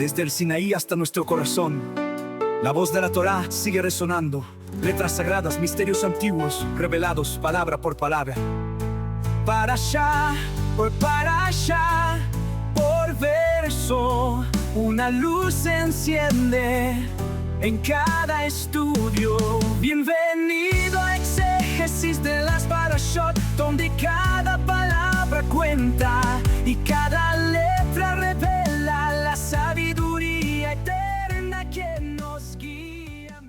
desde el Sinaí hasta nuestro corazón. La voz de la Torá sigue resonando, letras sagradas, misterios antiguos, revelados palabra por palabra. Parashá por parashá, por verso, una luz se enciende en cada estudio. Bienvenido a exégesis de las parashot, donde cada palabra cuenta y cada letra revela la sabiduría eterna que nos guía.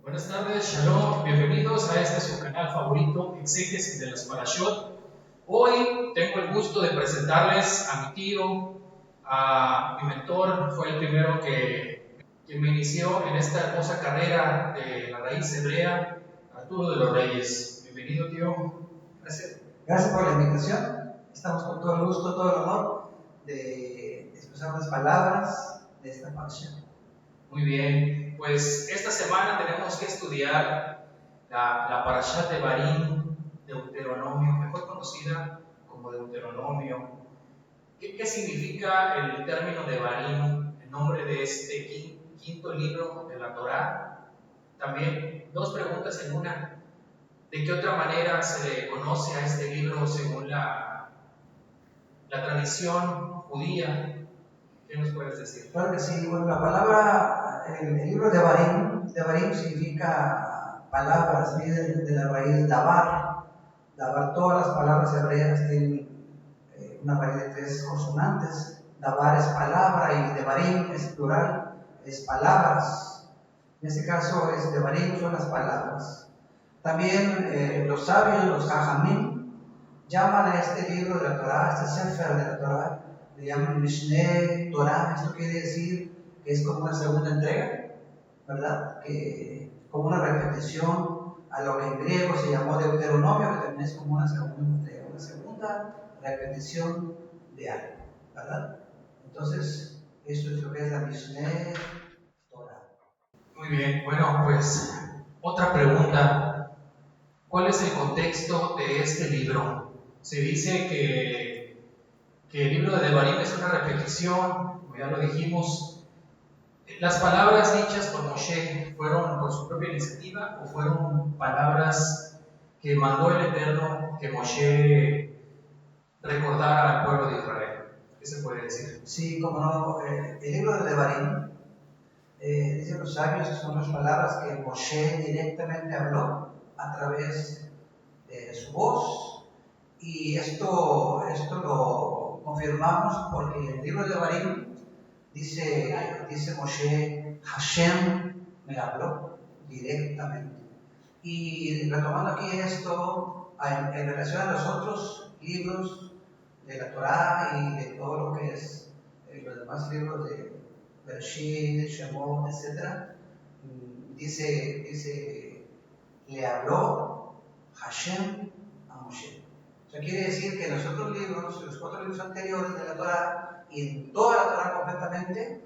Buenas tardes, Shalom, bienvenidos a este su canal favorito, Exégesis de las Parashot. Hoy tengo el gusto de presentarles a mi tío, a mi mentor. Fue el primero que me inició en esta hermosa carrera de la raíz hebrea, Arturo de los Reyes. Bienvenido, tío. Gracias. Gracias por la invitación. Estamos con todo el gusto, todo el honor de expresar las palabras de esta parasha. Muy bien, pues esta semana tenemos que estudiar la parasha de Devarim, Deuteronomio, mejor conocida como Deuteronomio. ¿Qué significa el término Devarim, el nombre de este quinto libro de la Torá? También dos preguntas en una. ¿De qué otra manera se le conoce a este libro según la tradición judía? ¿Qué nos puedes decir? Claro que sí. Bueno, la palabra, el libro de Devarim significa palabras, viene de la raíz Dabar. Dabar, todas las palabras hebreas tienen una raíz de 3 consonantes. Dabar es palabra y Devarim es plural, es palabras. En este caso, Devarim son las palabras. También los sabios, los Jajamim, llaman a este libro de la Torá, este Sefer de la Torá, le llaman Mishneh Torah. Esto quiere decir que es como una segunda entrega, ¿verdad? Que como una repetición a lo que en griego se llamó Deuteronomio, que también es como una segunda entrega, una segunda repetición de algo, ¿verdad? Entonces, eso es lo que es la Mishneh Torah. Muy bien, bueno, pues otra pregunta. ¿Cuál es el contexto de este libro? Se dice que el libro de Devarim es una repetición, como ya lo dijimos. ¿Las palabras dichas por Moshe fueron por su propia iniciativa o fueron palabras que mandó el Eterno que Moshe recordara al pueblo de Israel? ¿Qué se puede decir? Sí, como no, el libro de Devarim, dicen los sabios que son las palabras que Moshe directamente habló a través de su voz, y esto lo confirmamos porque en el libro de Devarim dice Moshe, Hashem me habló directamente. Y retomando aquí esto, en relación a los otros libros de la Torá y de todo lo que es los demás libros de Bereshit, Shemot, etc., dice, le habló Hashem a Moshe. O sea, quiere decir que en los otros libros, los 4 libros anteriores de la Torá, y en toda la Torá completamente,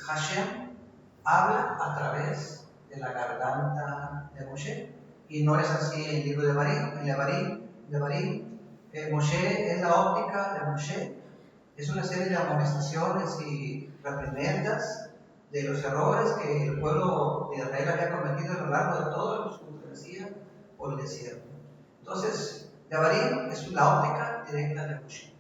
Hashem habla a través de la garganta de Moshe. Y no es así en el libro de Devarim. En Devarim, Moshe es la óptica de Moshe. Es una serie de amonestaciones y reprimendas de los errores que el pueblo de Israel había cometido a lo largo de toda su travesía por el desierto. Entonces, Devarim es la óptica directa de Moshe,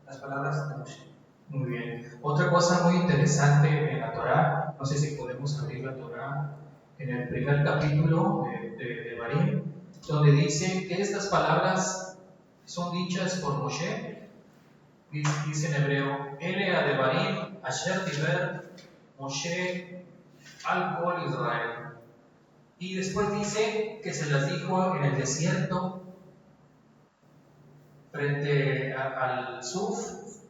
las palabras de Moshe. Muy bien. Otra cosa muy interesante en la Torá, no sé si podemos abrir la Torá, en el primer capítulo de Devarim, donde dice que estas palabras son dichas por Moshe. Dice en hebreo, Ele a Devarim asher diber Moshe al kol Israel. Y después dice que se las dijo en el desierto, frente al Suf,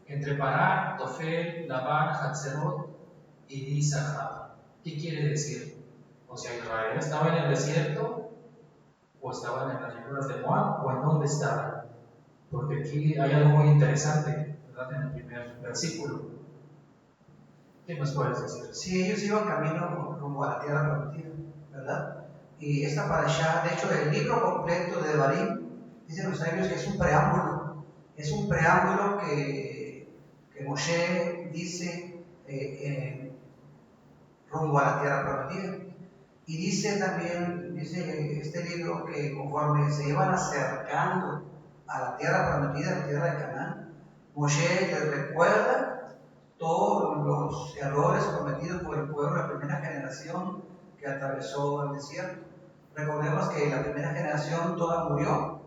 entre Pará, Tofel, Labán, Hatzerot y Dizahab. ¿Qué quiere decir? O sea, Israel estaba en el desierto, o estaban en las llanuras de Moab, o en dónde estaban. Porque aquí hay algo muy interesante, ¿verdad? En el primer versículo. ¿Qué nos puedes decir? Sí, ellos iban camino rumbo a la tierra prometida, ¿verdad? Y esta parashá, de hecho, el libro completo de Devarim, dicen los sabios que es un preámbulo que que Moshe dice rumbo a la tierra prometida. Y dice también, dice este libro, que conforme se iban acercando a la tierra prometida, a la tierra de Canaán, Moshe les recuerda todos los errores cometidos por el pueblo de la primera generación que atravesó el desierto. Recordemos que la primera generación toda murió,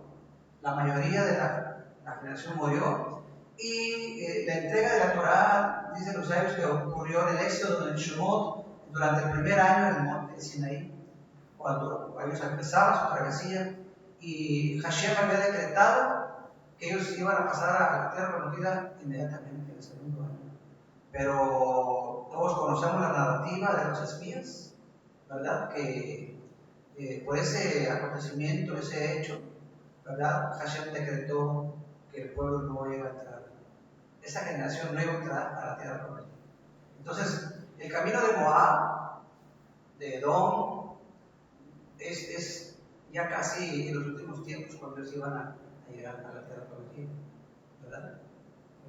la mayoría de la generación murió, y la entrega de la Torá, dicen los sabios, que ocurrió en el Éxodo, en el Shemot, durante el primer año en el monte de Sinaí, cuando ellos empezaban su travesía, y Hashem había decretado que ellos iban a pasar a la tierra prometida inmediatamente en el segundo año. Pero todos conocemos la narrativa de los espías, ¿verdad? Que por ese acontecimiento, ese hecho, ¿verdad? Hashem decretó que el pueblo no iba a entrar, esa generación no iba a entrar a la tierra prometida. Entonces, el camino de Moab, de Edom, es ya casi en los últimos tiempos cuando ellos iban a llegar a la tierra prometida, ¿verdad?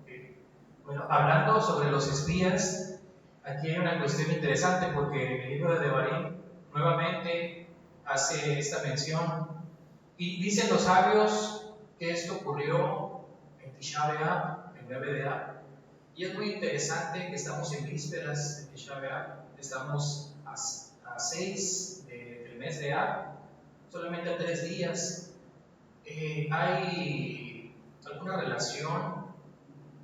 Okay. Bueno, hablando sobre los espías, aquí hay una cuestión interesante porque el libro de Devarim nuevamente hace esta mención y dicen los sabios que esto ocurrió en Tisha B'Av, el 9 de Av, y es muy interesante que estamos en vísperas de Tisha B'Av, estamos a 6 del mes de Av, solamente a 3 días. ¿Hay alguna relación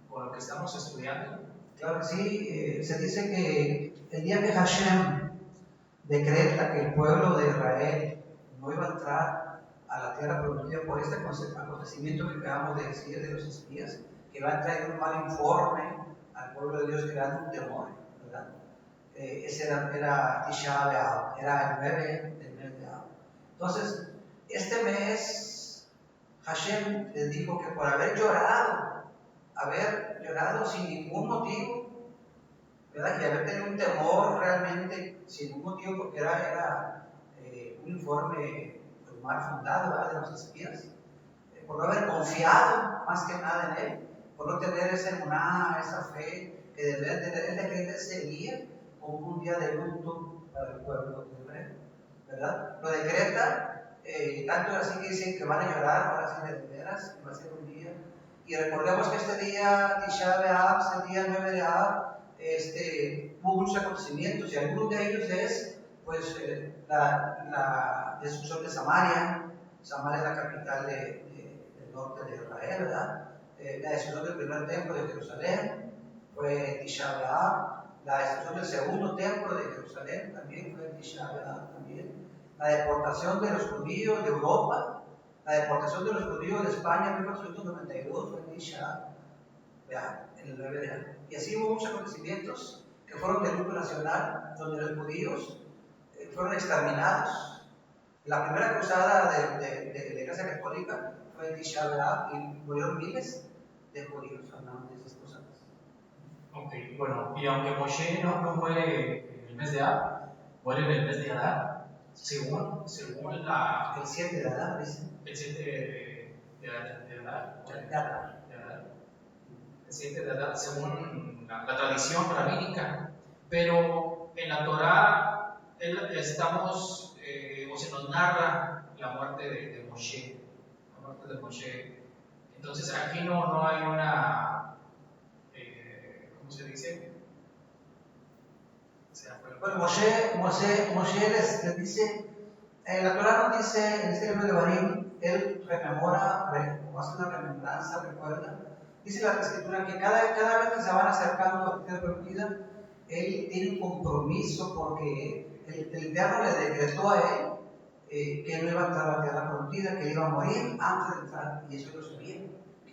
con lo que estamos estudiando? Claro que sí, se dice que el día que Hashem decreta que el pueblo de Israel no iba a entrar a la tierra prometida por este acontecimiento que acabamos de decir de los espías, que va a traer un mal informe al pueblo de Dios, creando un temor, ¿verdad? Ese era Tisha B'Av, era el 9 del mes de Av. Entonces, este mes Hashem les dijo que por haber llorado sin ningún motivo, ¿verdad? Y haber tenido un temor realmente sin ningún motivo, porque era un informe pues, mal fundado, ¿verdad? De los espías, por no haber confiado más que nada en él, por no tener esa fe que debía tener. Él decreta ese día como un día de luto para el pueblo de Israel, ¿verdad? Lo decreta, tanto así que dicen que van a llorar, ahora sí de veras, que va a ser un día. Y recordemos que este día, Tisha B'Av, el día 9 de Av, hubo muchos acontecimientos, y algunos de ellos es pues, la destrucción de Samaria. Samaria es la capital del norte de Israel, ¿verdad? La destrucción del primer templo de Jerusalén fue Tisha B'Av. La destrucción del segundo templo de Jerusalén también fue Tisha B'Av también. La deportación de los judíos de Europa, la deportación de los judíos de España en 1492 fue en Tisha B'Av, en el 9 de Av. Y así hubo muchos acontecimientos que fueron de luto nacional, donde los judíos fueron exterminados. La primera cruzada de la Iglesia Católica fue en Tisha B'Av y murieron miles de judíos, hablando de esas cosas. Ok, bueno, y aunque Moshe no muere en el mes de Av, muere en el mes de Adar, según la... El 7 de Adar, dice. El 7 de Adar. De Adar. El 7 de Adar, según la tradición rabínica. Pero en la Torá estamos, o se nos narra la muerte de Moshe. La muerte de Moshe. Entonces aquí no hay una... ¿cómo se dice? Bueno, Moshe les dice, la Torah nos dice, en este libro de Devarim, él rememora, o hace una remembranza, recuerda. Dice la Escritura que cada vez que se van acercando a la tierra prometida, él tiene un compromiso porque el Eterno le decretó a él que él no iba a entrar a la tierra prometida, que él iba a morir antes de entrar, y eso lo sabía.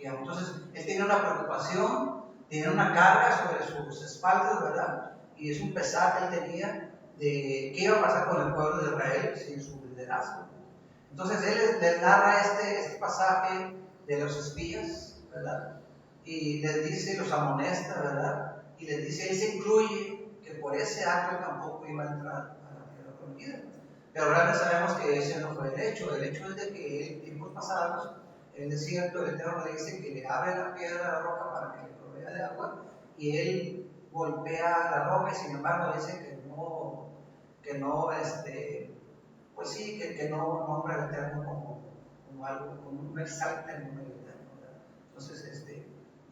Entonces, él tenía una preocupación, tenía una carga sobre sus espaldas, ¿verdad? Y es un pesar que él tenía de qué iba a pasar con el pueblo de Israel sin su liderazgo. Entonces él les narra este pasaje de los espías, ¿verdad? Y les dice, los amonesta, ¿verdad? Y les dice, él se incluye que por ese acto él tampoco iba a entrar a la tierra prometida. Pero realmente sabemos que ese no fue el hecho. El hecho es de que en tiempos pasados en el desierto, el Eterno le dice que le abre la piedra a la roca para que le provea de agua, y él golpea la roca, y sin embargo dice pues sí, que no nombra al Eterno como algo, como no exalta el nombre del Eterno, ¿verdad? Entonces,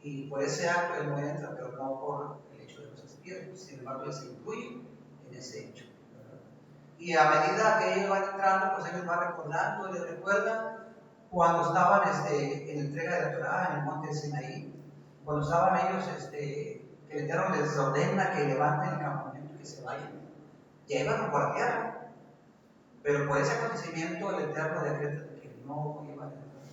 y por ese acto él no entra, pero no por el hecho de los espíritus, sin embargo él se incluye en ese hecho, ¿verdad? Y a medida que ellos van entrando, pues él les va recordando, les recuerda cuando estaban en la entrega de la Torah en el monte de Sinaí, cuando estaban ellos, que el Eterno les ordena que levanten el campamento y que se vayan, ya iban a guardiar, pero por ese acontecimiento el Eterno decreta que no iban a entrar.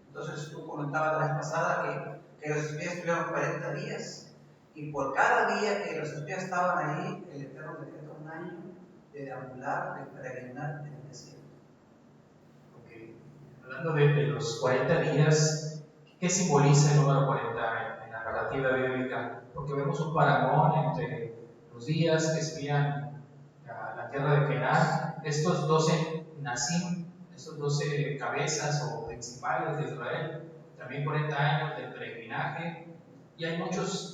Entonces tú comentabas la vez pasada que los espías estuvieron 40 días, y por cada día que los espías estaban ahí, el Eterno decreta un año de deambular, de peregrinar en el desierto. Okay. Hablando de los 40 días, ¿qué simboliza el número 40 en la narrativa bíblica? Porque vemos un parangón entre los días que espían la tierra de Canaán, estos 12 Nasim, estos 12 cabezas o principales de Israel, también 40 años de peregrinaje, y hay muchos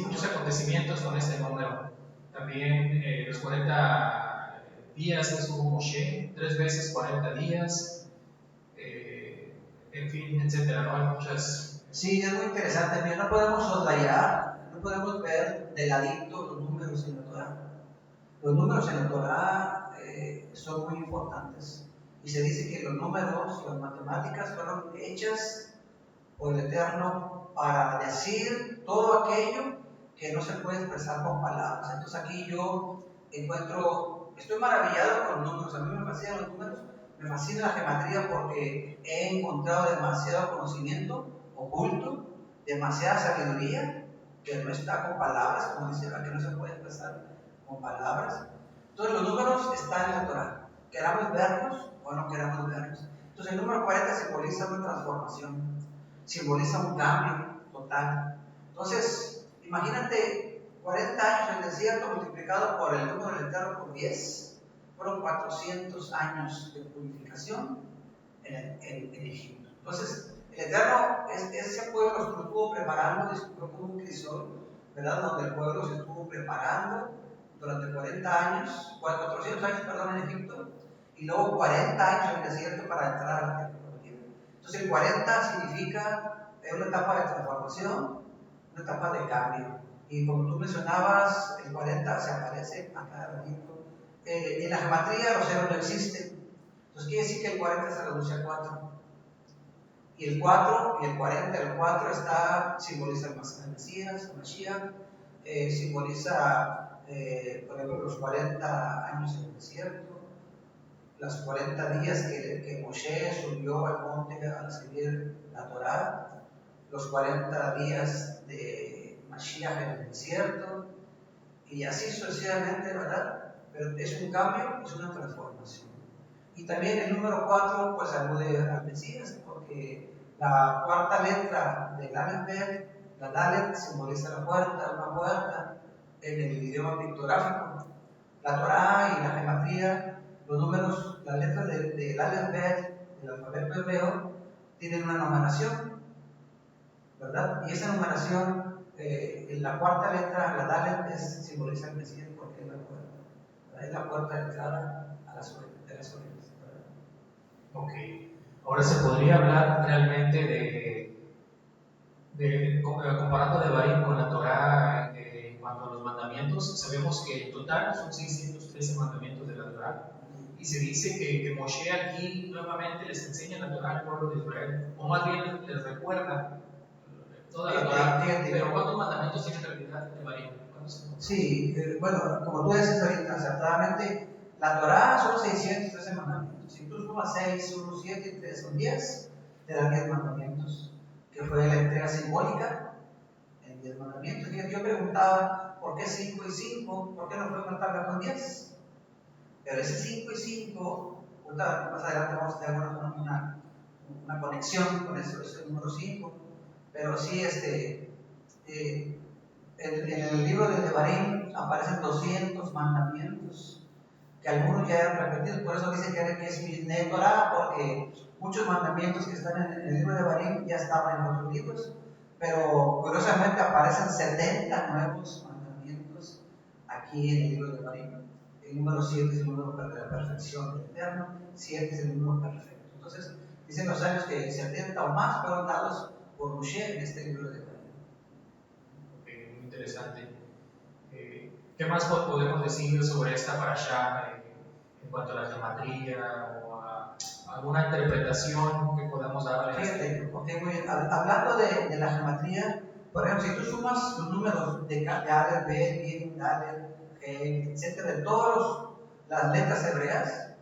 muchos acontecimientos con este número. También los 40 días que estuvo Moshe, 3 veces 40 días, en fin, etcétera, ¿no? Hay muchas. Sí, es muy interesante. Mira, no podemos soslayar, no podemos ver de ladito los números en la Torah. Los números en la Torah son muy importantes. Y se dice que los números, las matemáticas, fueron hechas por el Eterno para decir todo aquello que no se puede expresar con palabras. Entonces aquí yo estoy maravillado con los números. A mí me fascinan los números, me fascina la geometría porque he encontrado demasiado conocimiento oculto, demasiada sabiduría que no está con palabras, como dice la que no se puede expresar con palabras. Entonces los números están en la Torah, queramos verlos o no queramos verlos. Entonces el número 40 simboliza una transformación, simboliza un cambio total. Entonces imagínate 40 años en el desierto multiplicado por el número del Eterno por 10, fueron 400 años de purificación en Egipto. Entonces el Eterno, ese pueblo se estuvo preparando, discutió como un crisol, ¿verdad? Donde el pueblo se estuvo preparando durante 40 años, 400 años, perdón, en Egipto, y luego 40 años en el desierto para entrar a la tierra prometida. Entonces el 40 significa una etapa de transformación, una etapa de cambio. Y como tú mencionabas, el 40 se aparece a cada ratito. En la geometría los ceros no existen. Entonces quiere decir que el 40 se reduce a 4. Y el 4 y el 40, el 4 simboliza el Mesías, el Mashiach, simboliza, por ejemplo, los 40 años en el desierto, los 40 días que Moshe subió al monte a recibir la Torá, los 40 días de Mashiach en el desierto, y así sucesivamente, ¿verdad? Pero es un cambio, es una transformación. Y también el número 4 pues alude al Mesías, porque la cuarta letra del Aleph, la Dalet, simboliza la puerta, una puerta en el idioma pictográfico. La Torá y la geometría, los números, las letras del Aleph, del alfabeto hebreo, tienen una numeración, ¿verdad? Y esa numeración, en la cuarta letra, la Dalet, simboliza el Mesías porque es la puerta, ¿verdad? Es la puerta de entrada a las orejas. Ok, ahora se podría hablar realmente comparando Devarim con la Torah en cuanto a los mandamientos. Sabemos que en total son 613 mandamientos de la Torah, y se dice que Moshe aquí nuevamente les enseña la Torah al pueblo de Israel, o más bien les recuerda toda la Torah. Pero ¿cuántos mandamientos tiene en realidad Devarim? Sí, bueno, como tú dices ahorita acertadamente, la Torah son 613 mandamientos. Si tú sumas 6, 1, 7 y 3 son 10, te dan 10 mandamientos, que fue la entrega simbólica en 10 mandamientos. Yo preguntaba, ¿por qué 5 y 5? ¿Por qué no fue una tabla con 10? Pero ese 5 y 5, más adelante vamos a tener una conexión con ese número 5, pero sí, en el libro de Devarim aparecen 200 mandamientos, que algunos ya han repetido. Por eso dice que es Mishneh Torah, porque muchos mandamientos que están en el libro de Barim ya estaban en otros libros, pero curiosamente aparecen 70 nuevos mandamientos aquí en el libro de Barim. El número 7 es el número de la perfección del Eterno, 7 es el número perfecto. Entonces, dicen los años que 70 o más fueron dados por Moshe en este libro de Barim. Muy interesante. ¿Qué más podemos decir sobre esta parashá en cuanto a la gematría o a alguna interpretación que podamos darle? Fíjate, okay, muy bien. Hablando de la gematría, por ejemplo, si tú sumas los números de Aleph, Bet, Gimel, Dalet, He, etcétera, de todas las letras hebreas,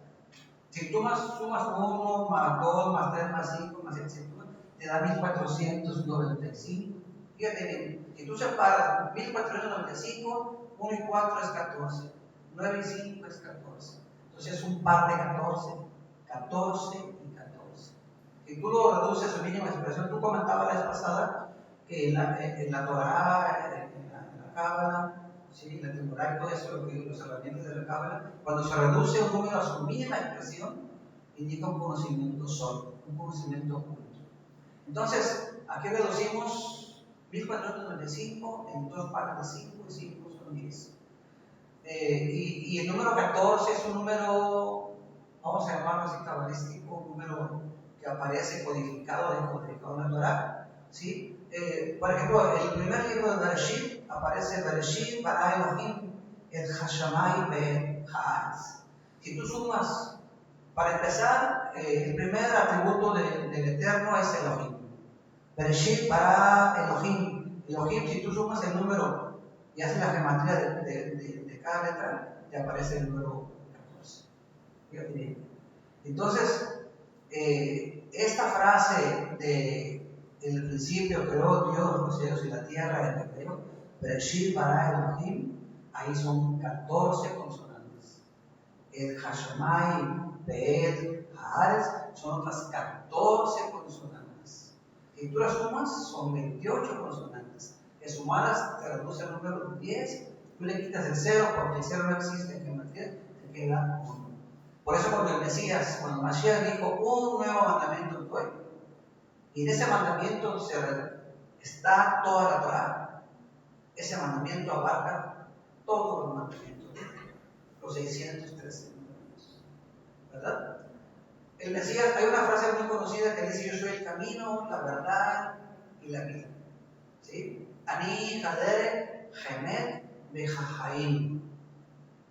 si tú sumas 1 más 2 más 3 más 5 más 7, te da 1495. Fíjate bien, si tú separas 1495, 1 y 4 es 14, 9 y 5 es 14. Entonces es un par de 14, 14 y 14. Si tú lo reduces a su mínima expresión, tú comentabas la vez pasada que en la Torah, en la Cábala, ¿sí? La Temporada y todo eso, los herramientas de la Cábala, cuando se reduce un número a su mínima expresión, indica un conocimiento solo, un conocimiento oculto. Entonces, aquí reducimos 1495 en 2 pares de 5 y 5 son 10. Y el número 14 es un número, vamos a llamarlo así cabalístico, un número que aparece codificado en la Torah, ¿sí? Por ejemplo, el primer libro de Bereshit aparece Bereshit bara Elohim et hashamay ve'et haaretz. Si tú sumas, para empezar, el primer atributo del Eterno es Elohim. Bereshit bara Elohim. Elohim, si tú sumas el número y haces la gematría de cada letra, te aparece el número 14. Fíjate bien. Entonces, esta frase de en el principio creó Dios los cielos y la tierra en hebreo, Bereshit bara Elohim, ahí son 14 consonantes. El Hashamay, Be'et, Haaretz son otras 14 consonantes. Si tú las sumas, son 28 consonantes. Que sumadas te reduce el número 10, tú le quitas el 0 porque el 0 no existe en geometría, te queda 1. Por eso cuando el Mesías, cuando Mashiach dijo un nuevo mandamiento doy, y en ese mandamiento está toda la Torah, ese mandamiento abarca todos los mandamientos, los 613 mandamientos, ¿verdad? El Mesías, hay una frase muy conocida que dice: yo soy el camino, la verdad y la vida, ¿sí? Ani Hadere Gemet Bejajaim.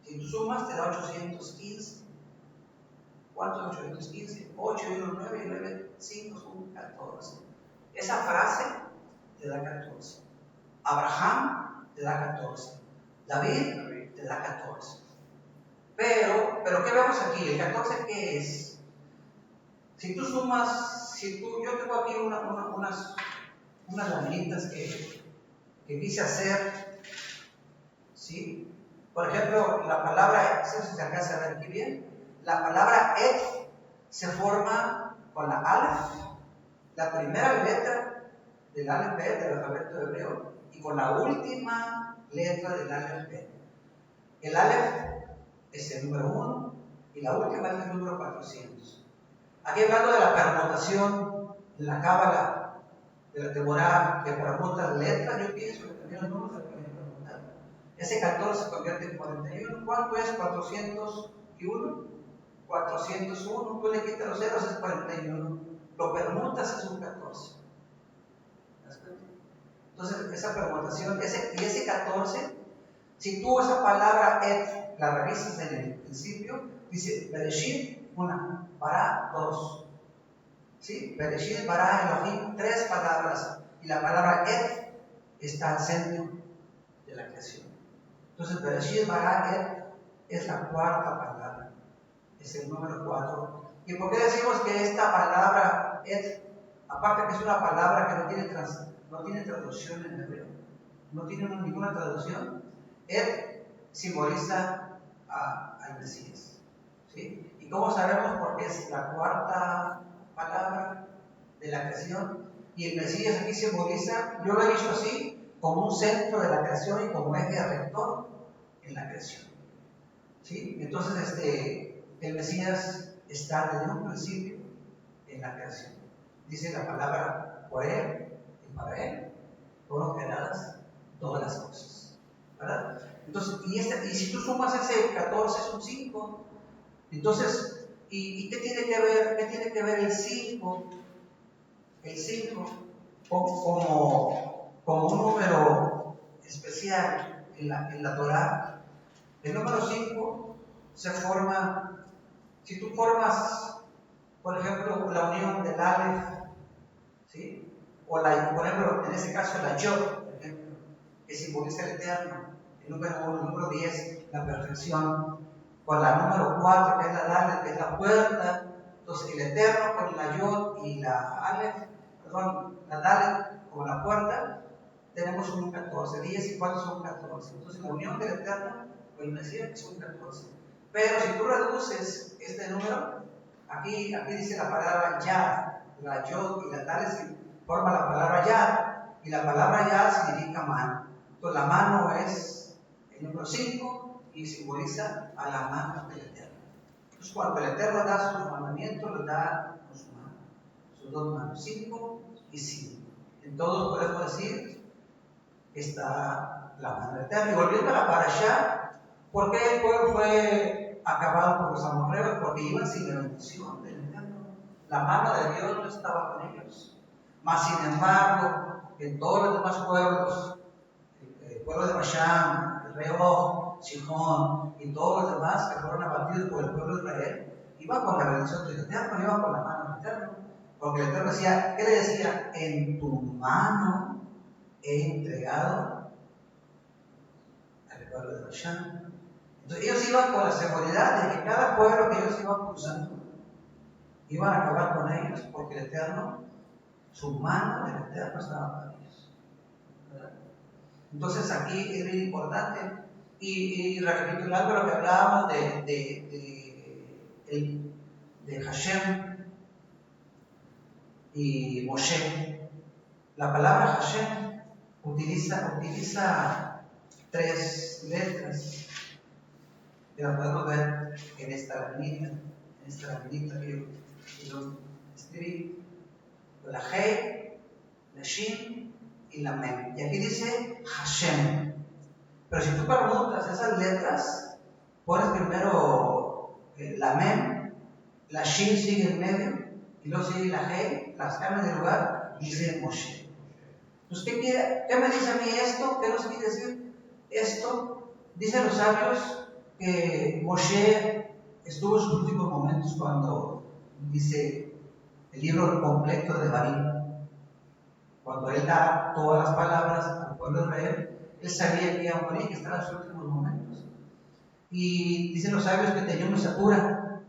Si tú sumas, te da 815. ¿Cuánto es 815? 8 y 1, 9 y 9, 5 son 14. Esa frase te da 14. Abraham te da 14. David te da 14. Pero ¿qué vemos aquí? ¿El 14 qué es? Si tú sumas, yo tengo aquí unas laminitas que quise hacer, ¿sí? Por ejemplo, la palabra, no sé si se alcanza a ver aquí bien, la palabra et se forma con la alef, la primera letra del alef bet del alfabeto hebreo, y con la última letra del alef bet. El alef es el número 1 y la última es el número 400. Aquí hablando de la permutación en la cábala, de la Temporada que permuta letras, yo pienso que también los números se pueden permutar. Ese 14 se convierte en 41. ¿Cuánto es 401? 401, tú le quitas los ceros, es 41. Lo permutas, es un 14. Entonces, esa permutación, ese 14, si tú esa palabra et la revisas en el principio, dice Bereshit, una, bara, dos. ¿Sí? Bereshit, bara, Elohim, 3 palabras. Y la palabra et está al centro de la creación. Entonces, Bereshit, bara, et es la cuarta palabra. Es el número 4. ¿Y por qué decimos que esta palabra et, aparte que es una palabra que no tiene traducción en hebreo, no tiene ninguna traducción, et simboliza al Mesías, ¿sí? ¿Y cómo sabemos? Porque es la cuarta palabra de la creación, y el Mesías aquí simboliza, yo lo he visto así, como un centro de la creación y como eje rector en la creación. ¿sí? Entonces, el Mesías está desde un principio en la creación. Dice la palabra por él y para él fueron creadas todas las cosas, ¿verdad? Entonces, y si tú sumas ese 14 es un 5, entonces, ¿y qué tiene que ver el 5? El 5 como un número especial en la Torah. El número 5 se forma, si tú formas, por ejemplo, la unión del Aleph, ¿sí? Por ejemplo, en este caso la Yod, por ejemplo, que simboliza el eterno, el número 1, el número 10, la perfección, con la número 4, que es la Dalet, que es la puerta. Entonces, el eterno con la Yod y la Dalet como la puerta, tenemos un 14, 10 y 4 son 14. Entonces, la unión del eterno con el Mesías es un 14. Pero si tú reduces este número, aquí dice la palabra Yad, la Yod y la Dalet forma la palabra Yad, y la palabra Yad significa mano. Entonces, la mano es el número 5 y simboliza a la mano del Eterno. Entonces, cuando el Eterno da sus mandamientos, los da con su mano, sus dos manos, 5 y 5. Entonces, podemos decir que está la mano del Eterno. Y volviendo a la parashá, ¿por qué el pueblo fue acabado por los amorreos? Porque iban sin la bendición del Eterno. La mano de Dios no estaba con ellos. Mas, sin embargo, en todos los demás pueblos, el pueblo de Bashán, el rey Og, Sihón y todos los demás que fueron abatidos por el pueblo de Israel, iban con la bendición del Eterno, iban con la mano del Eterno. Porque el Eterno decía, ¿qué le decía? En tu mano he entregado al pueblo de Bashán. Entonces ellos iban con la seguridad de que cada pueblo que ellos iban cruzando, iban a acabar con ellos, porque el Eterno, su mano del Eterno estaba para ellos, ¿verdad? Entonces aquí es bien importante, y recapitulando lo que hablábamos de Hashem y Moshe, la palabra Hashem utiliza 3 letras que las podemos ver en esta laminita que yo escribí, la He, la Shin y la Mem. Y aquí dice Hashem. Pero si tú preguntas esas letras, pones primero la Mem, la Shin sigue en medio, y luego sigue la He, las cambian de lugar y dice Moshe. Entonces, ¿qué me dice a mí esto? ¿Qué nos quiere decir esto? Dicen los sabios que Moshe estuvo en sus últimos momentos cuando dice el libro completo de Devarim. Cuando él da todas las palabras al pueblo de Israel, él sabía que iba a morir, que estaba en sus últimos momentos. Y dicen los sabios que tenía una estatura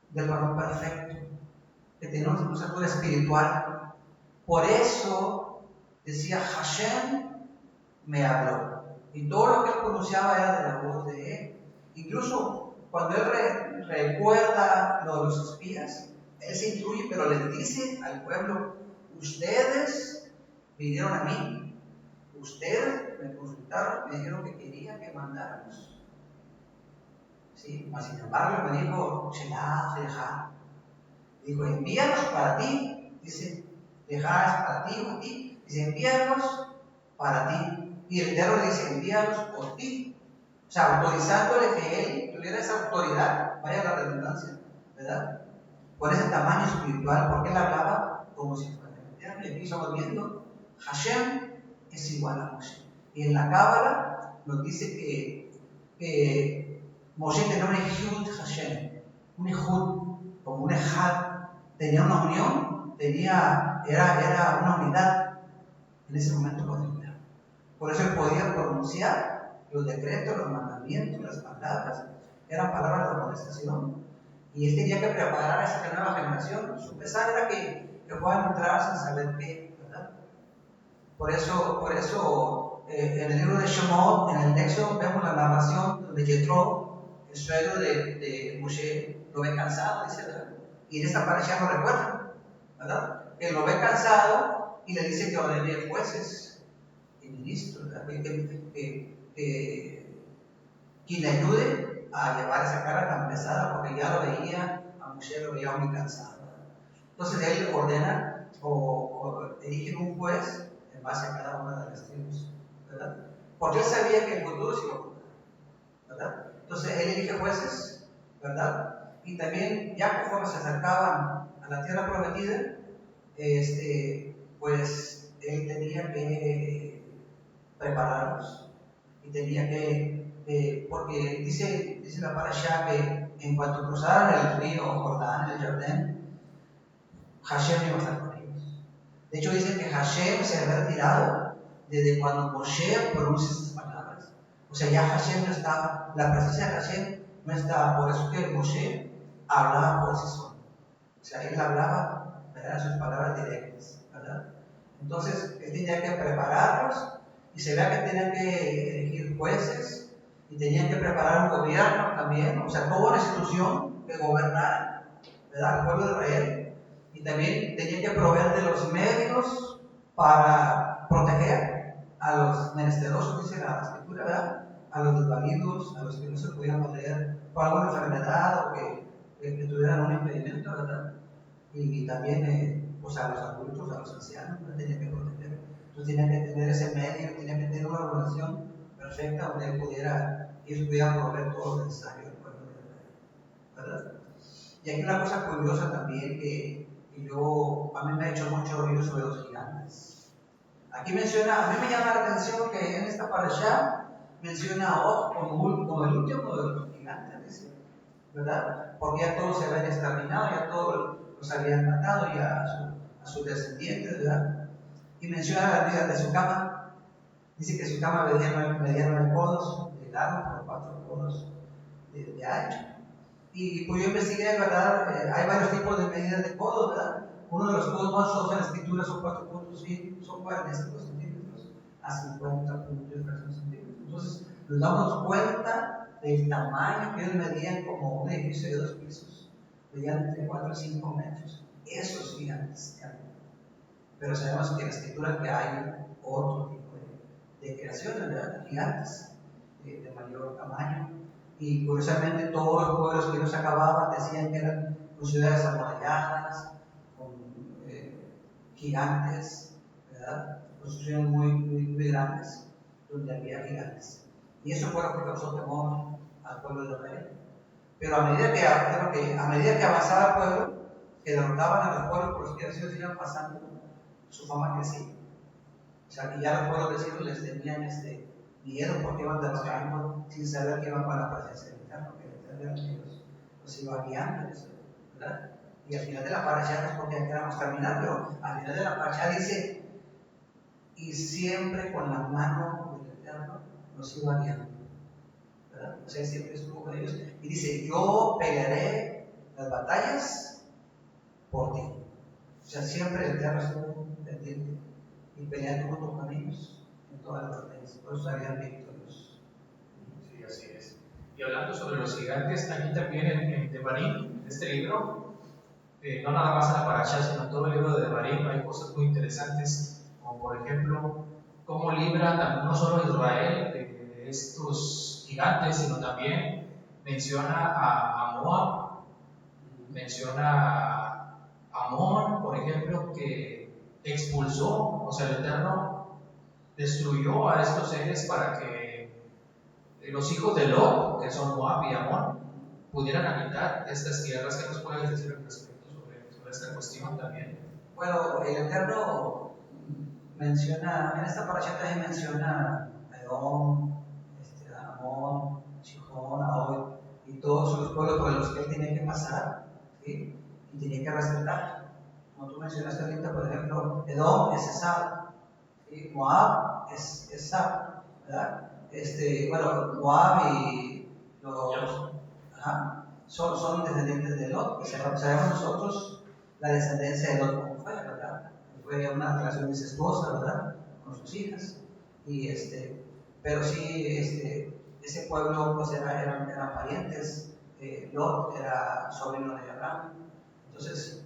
del varón perfecto, que tenía una estatura espiritual. Por eso decía Hashem me habló. Y todo lo que él pronunciaba era de la voz de él. Incluso cuando él recuerda lo de los espías, él se instruye, pero les dice al pueblo: ustedes vinieron a mí, ustedes me consultaron, me dijeron que querían que mandáramos. ¿Sí? Mas sin embargo me dijo, Shelah, dijo, envíanos para ti. Dice, Shelah es para ti o a ti. Dice, envíanos para ti. Y el Eterno le dice, envíanos por ti. O sea, autorizándole que él tuviera esa autoridad, vaya la redundancia, ¿verdad? Por ese tamaño espiritual, porque él hablaba como si fuera el Eterno. Y aquí estamos viendo, Hashem es igual a Moshe. Y en la Cábala nos dice que Moshe tenía un Ejud Hashem, un Ejud, como un Ejad, tenía una unión, era una unidad en ese momento con el Eterno. Por eso él podía pronunciar los decretos, los mandamientos, las palabras, eran palabras de amonestación. Y él tenía que preparar a esa nueva generación. Su pesar era que puedan entrar sin saber qué, ¿verdad? Por eso en el libro de Shemot, en el Éxodo, vemos la narración donde Yetro, el suegro de Moshe, lo ve cansado, dice, ¿verdad? Y en esta parasha lo recuerda, ¿verdad? Que lo ve cansado y le dice que ordene jueces y ministros, ¿verdad? Que quien le ayude a llevar esa carga tan pesada porque ya lo veía, a Moshe lo veía muy cansado. Entonces él ordena o elige un juez en base a cada una de las tribus, ¿verdad? Porque él sabía que el futuro se iba a ocurrir, ¿verdad? Entonces él elige jueces, ¿verdad? Y también ya conforme se acercaban a la tierra prometida, pues él tenía que prepararlos y tenía que porque dice la parashá que en cuanto cruzaran el río Jordán, el Jordán, Hashem iba a estar con ellos. De hecho dice que Hashem se había retirado desde cuando Moshe pronuncia esas palabras. O sea, ya Hashem no estaba, la presencia de Hashem no estaba, por eso que Moshe hablaba por sí solo. O sea, él hablaba, eran sus palabras directas, ¿verdad? Entonces, él tenía que prepararlos y se vea que tenían que elegir jueces y tenían que preparar un gobierno también, o sea, toda una institución que gobernara, ¿verdad?, al pueblo de Israel. Y también tenían que proveer de los medios para proteger a los menesterosos, dice la escritura, ¿verdad?, a los desvalidos, a los que no se podían valer por alguna enfermedad o que tuvieran un impedimento, ¿verdad? Y también pues a los adultos, a los ancianos, ¿no?, tenían que proteger. Entonces tenían que tener ese medio, tenían que tener una relación perfecta donde ellos pudieran proveer todo lo necesario al pueblo de Israel, ¿verdad? Y hay una cosa curiosa también que a mí me ha hecho mucho ruido sobre los gigantes. Aquí menciona, a mí me llama la atención que en esta parashá menciona a Og como el último de los gigantes, ¿verdad? Porque ya todos se habían exterminado, ya todos los habían matado, ya a sus descendientes, ¿verdad? Y menciona las medidas de su cama. Dice que su cama medía 9 codos de largo por 4 codos de ancho. Y pues yo investigué, ¿verdad? Hay varios tipos de medidas de codos, ¿verdad? Uno de los codos más usados en la escritura son 4.5, son 45 centímetros a 50.3 centímetros. Entonces, nos damos cuenta del tamaño que ellos medían, como un edificio de 2 pisos, medían entre 4 y 5 metros. Esos gigantes. Pero sabemos que en la escritura que hay otro tipo de creaciones, ¿verdad?, gigantes, de mayor tamaño. Y curiosamente todos los pueblos que ellos acababan decían que eran ciudades amuralladas, con gigantes, ¿verdad?, construcciones muy grandes, donde había gigantes. Y eso fue lo que causó temor al pueblo de Israel. Pero a medida que avanzaba el pueblo, que derrotaban a los pueblos por los que ellos iban pasando, su fama crecía. O sea, que ya los pueblos vecinos les tenían miedo porque iban derrotando sin saber que iban para la presencia del Eterno, que el Eterno los iba guiando, ¿verdad? Y al final de la parashá, no es porque queramos terminar, pero al final de la parashá dice, y siempre con la mano del Eterno los iba guiando, ¿verdad? O sea, siempre estuvo con ellos. Y dice, yo pelearé las batallas por ti. O sea, siempre el Eterno estuvo pendiente y peleando junto con ellos en todas las batallas. Por eso salían victoriosos. Sí, así es. Y hablando sobre los gigantes, aquí también en Devarim, en este libro, no nada más en la parashá, sino en todo el libro de Devarim, hay cosas muy interesantes, como por ejemplo, cómo libra no solo a Israel de estos gigantes, sino también menciona a Moab, menciona a Amón, por ejemplo, que expulsó, o sea, el Eterno destruyó a estos seres para que los hijos de Lot, que son Moab y Amón, pudieran habitar estas tierras. ¿Qué nos puedes decir al respecto sobre esta cuestión también? Bueno, el Eterno menciona, en esta parashá también menciona a Edom, a Amón, Sihón, a Og, y todos los pueblos por los que él tenía que pasar, ¿sí?, y tenía que respetar. Como tú mencionaste ahorita, por ejemplo, Edom es Esab, ¿sí?, Moab es Esab, ¿verdad? Bueno, Moab y los son descendientes de Lot, y sabemos nosotros la descendencia de Lot como fue, ¿verdad? Fue una relación incestuosa, ¿verdad?, con sus hijas. Pero sí, ese pueblo pues eran parientes. Lot era sobrino de Abraham. Entonces,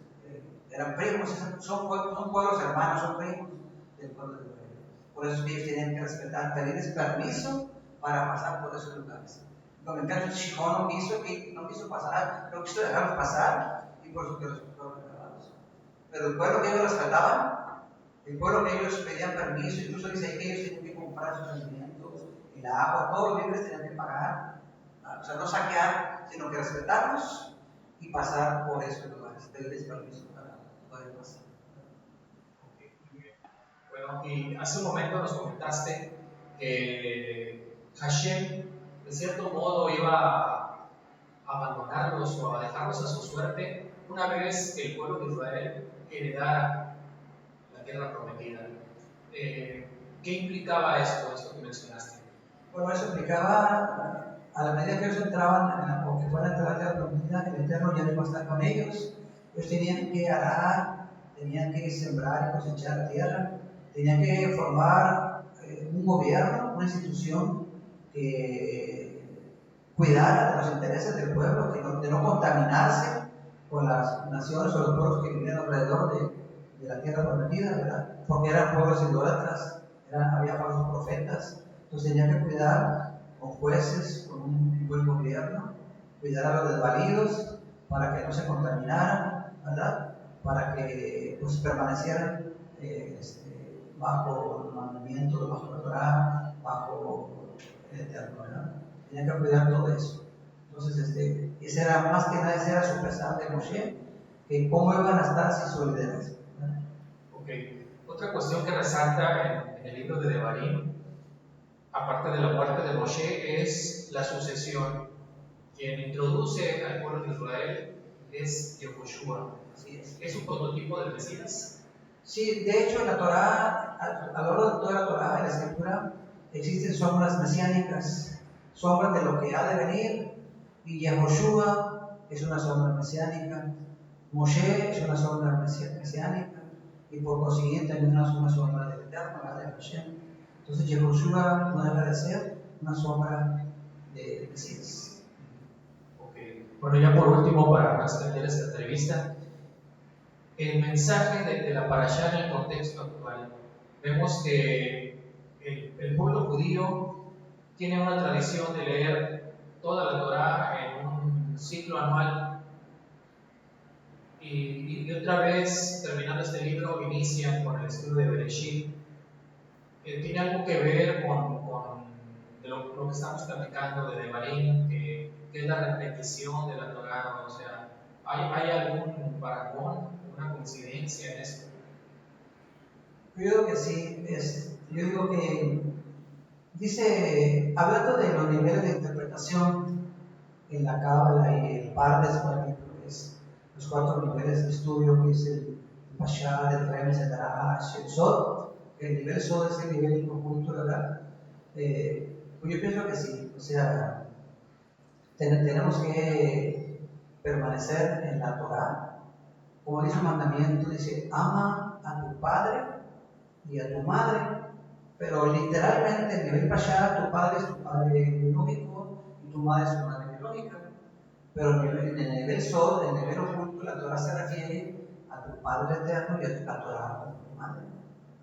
eran primos, son pueblos hermanos, son primos del pueblo de Israel. Por eso es que ellos tenían que respetar, pedirles permiso para pasar por esos lugares. Con el caso de Shihón no quiso pasar, no quiso dejarlos pasar, y por eso que los fueron rescatados. Pero el pueblo que ellos rescataban, el pueblo que ellos pedían permiso, incluso dice ahí que ellos tenían que comprar sus alimentos, el agua, todos los libres tenían que pagar. O sea, no saquear, sino que respetarlos y pasar por esos lugares, pedirles permiso para poder pasar. Ok, muy bien. Bueno, y hace un momento nos comentaste que Hashem, de cierto modo, iba a abandonarlos o a dejarlos a su suerte una vez que el pueblo de Israel heredara la tierra prometida. ¿Qué implicaba esto que mencionaste? Bueno, eso implicaba, a la medida que ellos entraban, o que fueran a entrar a la tierra prometida, el Eterno ya no iba a estar con ellos. Ellos tenían que arar, tenían que sembrar y cosechar la tierra, tenían que formar un gobierno, una institución que cuidara de los intereses del pueblo, de no contaminarse con las naciones o los pueblos que vivían alrededor de la tierra prometida, ¿verdad? Porque eran pueblos idólatras, había falsos profetas, entonces tenían que cuidar con jueces, con un buen gobierno, cuidar a los desvalidos para que no se contaminaran, ¿verdad? Para que pues, permanecieran bajo el mandamiento, bajo la Torah, bajo el Eterno, ¿verdad? Tenían que cuidar todo eso. Entonces, ese era más que nada, ese era su pesar de Moshe, que cómo iban a estar sin su liderazgo. Ok. Otra cuestión que resalta en el libro de Devarim, aparte de la muerte de Moshe, es la sucesión. Quien introduce al pueblo de Israel es Yehoshua. ¿Es un prototipo del Mesías? Sí, de hecho en la Torah, a lo largo de toda la Torah, en la Escritura, existen sombras mesiánicas, sombras de lo que ha de venir, y Yehoshua es una sombra mesiánica, Moshe es una sombra mesiánica, y por consiguiente también es una sombra del Eterno, la de Hashem. Entonces Yehoshua no debe de ser una sombra de Mesías. Okay. Bueno, ya por último, para no extender esta entrevista, el mensaje de la parashá en el contexto actual. Vemos que el pueblo judío tiene una tradición de leer toda la Torá en un ciclo anual y otra vez, terminando este libro, inician con el estudio de Bereshit. Tiene algo que ver con de lo que estamos platicando de Devarim, que es la repetición de la Torá. O sea, ¿hay algún parangón, una coincidencia en esto? Yo digo que sí, yo digo que dice, hablando de los niveles de interpretación en la Cábala y el Pardes, por ejemplo, que es los 4 niveles de estudio, que es el Pashad, el Remes, el Darash, el Sod. El nivel Sod es el nivel inconjunto, ¿verdad? Pues yo pienso que sí, o sea, tenemos que permanecer en la Torah. Como dice el mandamiento, dice, ama a tu padre y a tu madre, pero literalmente en nivel Pashá, tu padre es tu padre biológico y tu madre es tu madre biológica. Pero en el nivel Sod, en el nivel oculto, la Torah se refiere a tu padre eterno y a tu Torah como tu madre.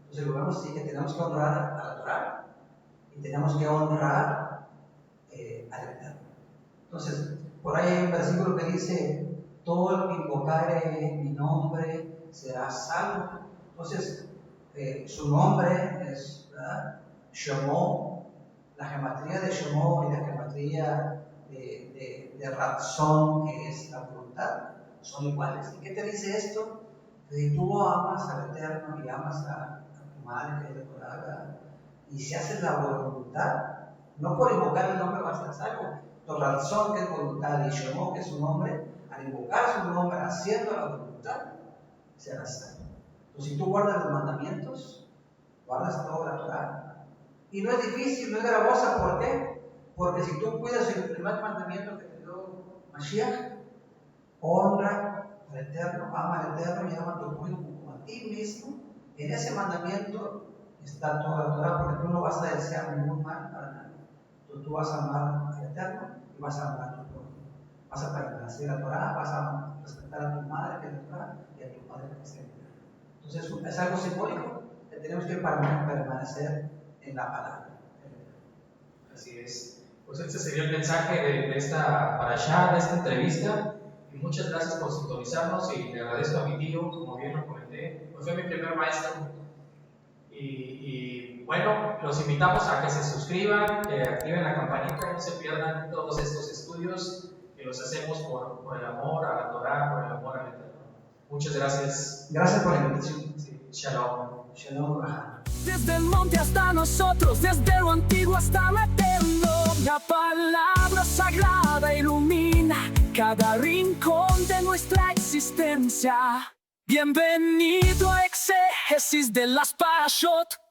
Entonces lo vemos así que tenemos que honrar a la Torah y tenemos que honrar al Eterno. Entonces, por ahí hay un versículo que dice, todo el que invocare mi nombre será salvo. Entonces, su nombre es Shomó, la gematría de Shomó y la gematría de Ratzón, que es la voluntad, son iguales. ¿Y qué te dice esto? Que si tú amas al Eterno y amas a tu madre, que es de Torah, y si haces la voluntad, no por invocar el nombre vas a estar salvo. Ratzón, que es voluntad, y Shomó, que es su nombre, al invocar su nombre, haciendo la voluntad, serás salvo. Entonces, si tú guardas los mandamientos, guardas toda la Torah. Y no es difícil, no es gravosa. ¿Por qué? Porque si tú cuidas el primer mandamiento que te dio Mashiach, honra al Eterno, ama al Eterno y ama a tu prójimo como a ti mismo, en ese mandamiento está toda la Torah, porque tú no vas a desear ningún mal para nadie. Entonces, tú vas a amar al Eterno y vas a amar a tu prójimo. Vas a permanecer a la Torah, vas a respetar a tu madre que es la Torah y a tu padre que es el Eterno. Entonces, es algo simbólico que tenemos que permanecer en la palabra. Así es. pues este sería el mensaje de esta parashá, de esta entrevista. Y muchas gracias por sintonizarnos y le agradezco a mi tío, como bien lo comenté, pues fue mi primer maestro. Y bueno, los invitamos a que se suscriban, que activen la campanita, no se pierdan todos estos estudios que los hacemos por el amor a la Torá, por el amor al Eterno. Muchas gracias. Gracias por la invitación. Sí, shalom. Shalom, Raja. Desde el monte hasta nosotros, desde lo antiguo hasta lo eterno, la palabra sagrada ilumina cada rincón de nuestra existencia. Bienvenido a Exégesis de las Parashot.